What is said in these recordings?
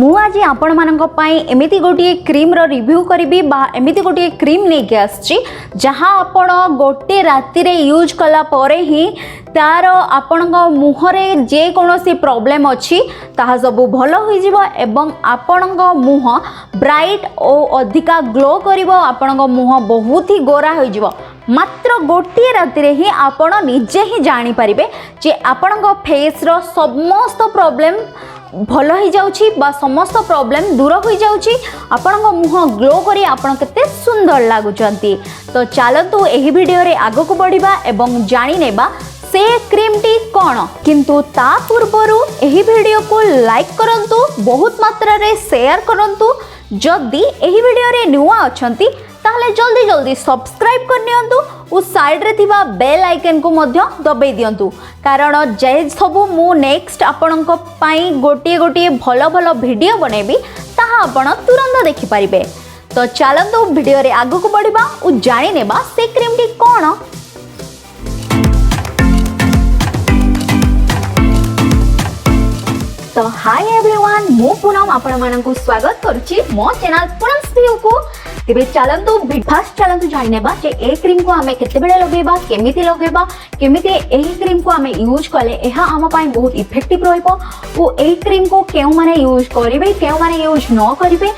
मु आज आपण मानक पई एमिति गोटे क्रीम रो रिव्यू करी बा एमिति गोटे क्रीम लेके आछि जहाँ आपण गोटे राति रे यूज कला परे ही तार आपण मुहरे जे कोनोसी प्रॉब्लम अछि ताहा सब भलो होई जिवो एवं आपण मुह ब्राइट और अधिका ग्लो करिवो आपण मुह बहुत ही गोरा होई जिवो मात्र गोटे राति रे ही आपण निजे ही जानि परिबे जे आपण फेस रो समस्त प्रॉब्लम भल हो जाउछि बा समस्त प्रॉब्लम दूर हो जाउछि आपण मुह ग्लो करी आपण केते सुंदर लागुचंती। तो चलतु एही वीडियो रे आगो को बढ़िबा एवं जानि नेबा से क्रीम टी कोन किंतु ता पूर्वरु एही वीडियो को लाइक करंतु बहुत मात्रा रे शेयर करंतु जदि एही वीडियो रे नुआ अछंती ताहले जल्दी जल्दी सब्सक्राइब कर नियंतु उस साइड रे थिबा बेल आइकन को मध्य दबाई दियंतु कारण जे सबु मु नेक्स्ट आपणक पई गोटे गोटे भलो भलो वीडियो बनेबी ताहा आपण तुरंत देखि परिबे। तो चलंतु वीडियो रे आगु को बढ़िबा उ जानि नेबा से क्रीम टी कोन। तो हाय एवरीवन मु पूनम आपण मानकु स्वागत करूची मो चैनल पूनम स्टूडियो को। तेबे चलंतु फास्ट चलंतु जानिनेबा जे ए क्रीम को आमे केते बेले लगेबा केमिति एही क्रीम को आमे यूज कले एहा हम पई बहुत इफेक्टिव रहइबो ओ ए क्रीम को केउ माने यूज करिवे केउ माने यूज न करिवे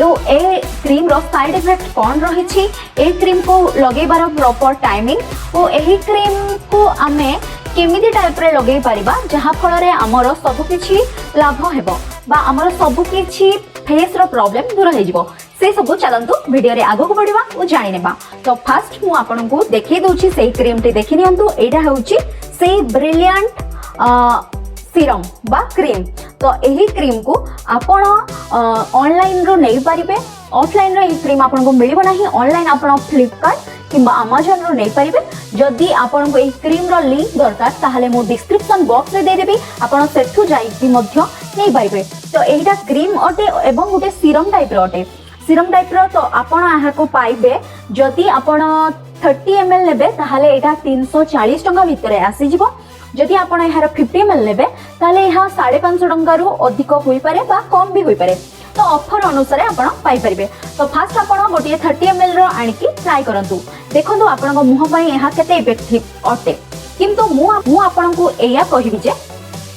ओ ए क्रीम रो साइड इफेक्ट कोन रहिछि ए क्रीम को लगेबार प्रॉपर टाइमिंग ओ एही क्रीम को आमे केमिति टाइप रे लगेई परिबा जहा फल रे हमर सब किछि लाभ हेबो बा हमर सब किछि फेस रो प्रॉब्लम दूर हो जिवो से सब चलंतु वीडियो रे आगो को बढ़िबा ओ जानि नेबा। तो फास्ट मु आपन को देखि दोछि सेही क्रीम टी देखि नियंतु एटा होउछि सेही ब्रिलियंट सीरम बा क्रीम। तो एही क्रीम को आपण ऑनलाइन रो नै परिबे ऑफलाइन रो ए क्रीम आपन को मिलिबो नाही ऑनलाइन आपण फ्लिपकार्ट किंबा अमेजन रो नै परिबे जदि आपन को ए क्रीम रो लिंक दरकार ताहाले मो डिस्क्रिप्शन बॉक्स रे दे देबी आपण सेठु जाई कि मध्य नै परिबे। तो एटा क्रीम अटे एवं गोटे सीरम टाइप रो अटे सीरम टाइप रो। तो आपण आहा को पाइबे जदि आपण 30 ml लेबे ताहाले एटा 340 टंका भितरे आसी जिवो जदि आपण एहार 50 ml लेबे ताहाले एहा 550 टंका रु अधिक होई पारे बा कम भी होई पारे। तो ऑफर अनुसार आपण पाई परिबे। तो फास्ट आपण गोटे 30 ml रो आनिकी ट्राई करंतु देखंतु आपण को मुह पई एहा केते इफेक्टिव अटे किंतु मु आपण को एया कहिबि जे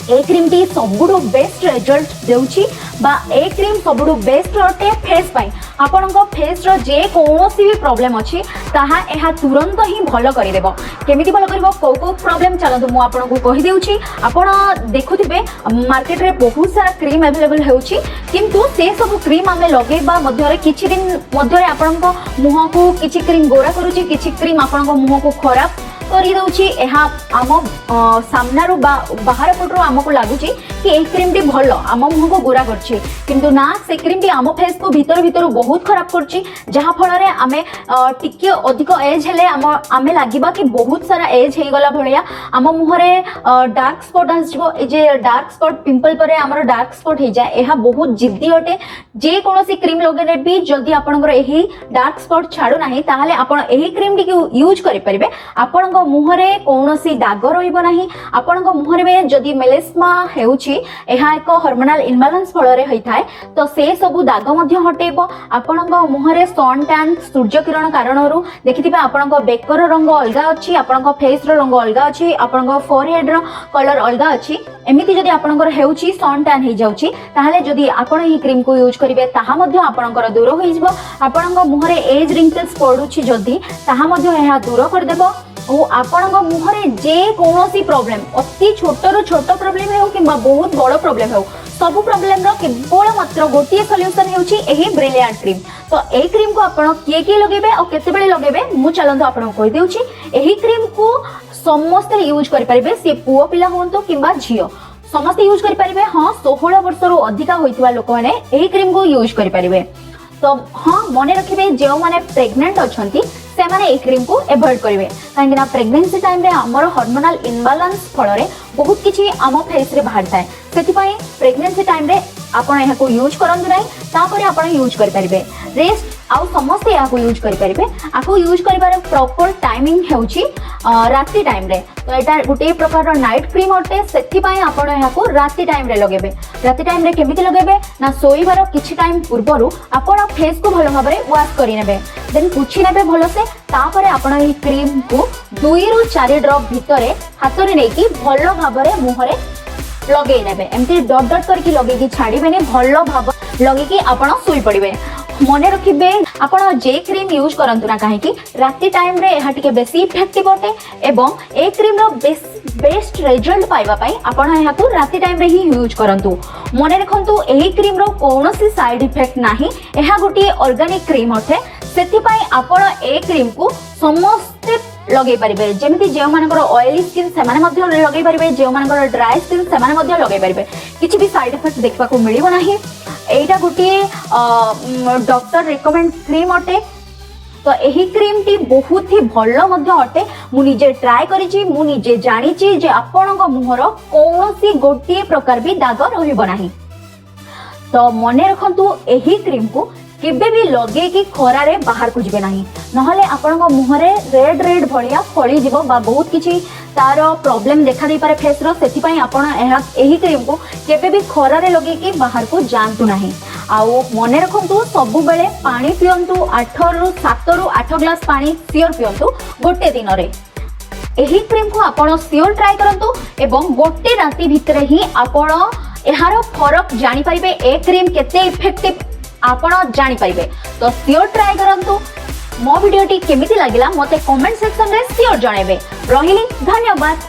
ए क्रीम टी सबुडु बेस्ट रिजल्ट देउची बा ए क्रीम सबुडु बेस्ट अटे फेस पई आपण को फेस रो जे कोनोसी भी प्रॉब्लम अछि ताहा एहा तुरंत ही भलो करि देबो केमिति भलो करबो को प्रॉब्लम चलंतु मु आपण को कहि देउची आपण देखुथिबे मार्केट रे बहुत सारा क्रीम अवेलेबल हेउची किंतु से सब क्रीम आमे लगेबा मध्य रे किछि दिन मध्य रे आपण को मुह को किछि क्रीम गोरा करूची किछि क्रीम आपण को मुह को खराब करी दउची एहा आम सामना रो बाहर पटरो हमको लागुची कि ए क्रीम टी भलो आम मुह को गोरा करछि किंतु ना से क्रीम टी आम फेस को भीतर भीतर बहुत खराब करछि जहा फल रे आमे टिके अधिक एज हेले आमे लागिबा कि बहुत सारा एज हे गला भलिया आम मुह रे डार्क स्पॉट आसजिवो ए जे डार्क स्पॉट पिंपल परे हमर डार्क स्पॉट हे जाय एहा बहुत जिद्दी अटे जे कोनोसी क्रीम लगेले भी जदी आपनकर एही डार्क स्पॉट छाडू नाही ताहाले आपण एही क्रीम टी यूज करि परिबे आपण मुहरे कौनसी दाग रहिबो नाही आपण मुहरे जदि मेलेस्मा हेउची एहा एक हार्मोनल इम्बैलेंस फल रे होइथाय तो से सब दाग मध्ये हटेबो आपण मुहरे सन टैन सूर्य किरण कारणरू देखिथिबे आपण बेकर रंग अलगा अछि आपण फेस रो रंग अलगा अछि आपण फोरहेड रो कलर अलगा अछि एमिति जदि आपणकर हेउची सन टैन हे जाउची ताहाले जदि आपण ही क्रीम को यूज करिवे ताहा मध्ये आपणकर दूर होई जिवो आपण मुहरे एज रिंकल्स पडुची जदि ताहा मध्ये एहा दूर कर देबो ओ आपण मुहरे जे कोनोसी प्रॉब्लम अति छोट रो छोट प्रॉब्लम हेउ कि बहुत बड़ प्रॉब्लम हेउ सब प्रॉब्लम रो केवल मात्र गोटिए सॉल्यूशन हेउची एही ब्रिलियंट क्रीम। तो ए क्रीम को आपण किए लगेबे और केते बेले लगेबे मु चलंतो आपण कहि देउची एही क्रीम को समस्त यूज करि परिबे से पुओ पिला होंतो किबा झियो समस्त यूज करि परिबे। हां 16 वर्ष रो अधिका होइतवा लोक माने एही क्रीम को यूज करि परिबे। तो हाँ मन रखिए जो मैंने प्रेग्नेंट अच्छा से माने ए क्रीम को एवॉइड करेंगे कहीं प्रेगनेंसी टाइम रे हमर हार्मोनल इम्बैलेंस फल रे बहुत किछि आम फेस रे बाहर थाए से प्रेगनेंसी टाइम रे आपण एहा को यूज करंतु नै तापर आपण यूज कर परिबे। रेस्ट आउ समस्ते याको यूज करि परिबे। आको यूज करिबार प्रॉपर टाइमिंग हेउची राति टाइम रे। तो एटा गुटे प्रकार नाइट क्रीम अटे, सेथि पई आपण याको राति टाइम रे लगेबे। राति टाइम रे केमिति लगेबे ना सोईबार किछि टाइम पूर्वरु आपण फेस को भलो भाबरे वॉश करि नेबे, देन पुछि नेबे भलो से। तापरे आपण एही क्रीम को 2 रु 4 ड्रॉप भितरे हाथ रे नेकी भलो भाबरे मुहरे लगे नेबे। एमती डॉट डॉट करके लगे कि छाड़ीबेनी, भलो भाब लगे कि आपण सोई पड़िबे। मने रखिबे आपण जे क्रीम यूज करंतु ना काहे कि राति टाइम रे एहा टिके बेसी इफेक्टिव होते एवं ए क्रीम रो बेस्ट रिजल्ट पाइबा पई आपण एहा को राति टाइम रे ही यूज करंतु। मने रखंतु एही क्रीम रो कोनोसी साइड इफेक्ट नाही। एहा गोटी ऑर्गेनिक क्रीम होते, सेथि पई आपण ए क्रीम को समस्त लगे पारिबे। जेमिति जे मानकर ऑयली स्किन से माने मध्य लगे पारिबे, जे मानकर ड्राई स्किन से माने मध्य लगे पारिबे। किछि भी साइड इफेक्ट देखबा को मिलिबो नाही। एटा गोटी डॉक्टर रिकमेंड क्रीम अटे। तो एही क्रीम टी बहुत ही भलो मध्य अटे। मु निजे ट्राई करिछि, मु निजे जानिछि जे आपणक मुहर कोनोसी गोटी प्रकार भी दाग रहिबो नाही। तो मने रखंतु एही क्रीम को केबे भी लगे कि खरा रे बाहर को जिबे नाही, नहले आपणक मुहरे रेड रेड भलिया फळी जिवो बा बहुत किछि तार प्रॉब्लम देखा दे पारे फेस रो। सेति पई आपण एही क्रीम को केबे भी खरा रे लगे कि बाहर को जानतु नाही। आउ मने रखंतु सबु बेले पानी पियंतु, 7 रु 8 ग्लास पानी सियोर पियंतु गोटे दिन रे। एही क्रीम को आपण सियोर ट्राई करंतु एवं गोटे राति भितरे ही आपण एहार फरक जानि परिबे। ए क्रीम केते इफेक्टिव आपण जानि परिबे। तो सियोर ट्राई करंतु। मो वीडियोटी केमिति लागिला मते कमेंट सेक्शन रे सियोर जणाइबे। रहिली, धन्यवाद।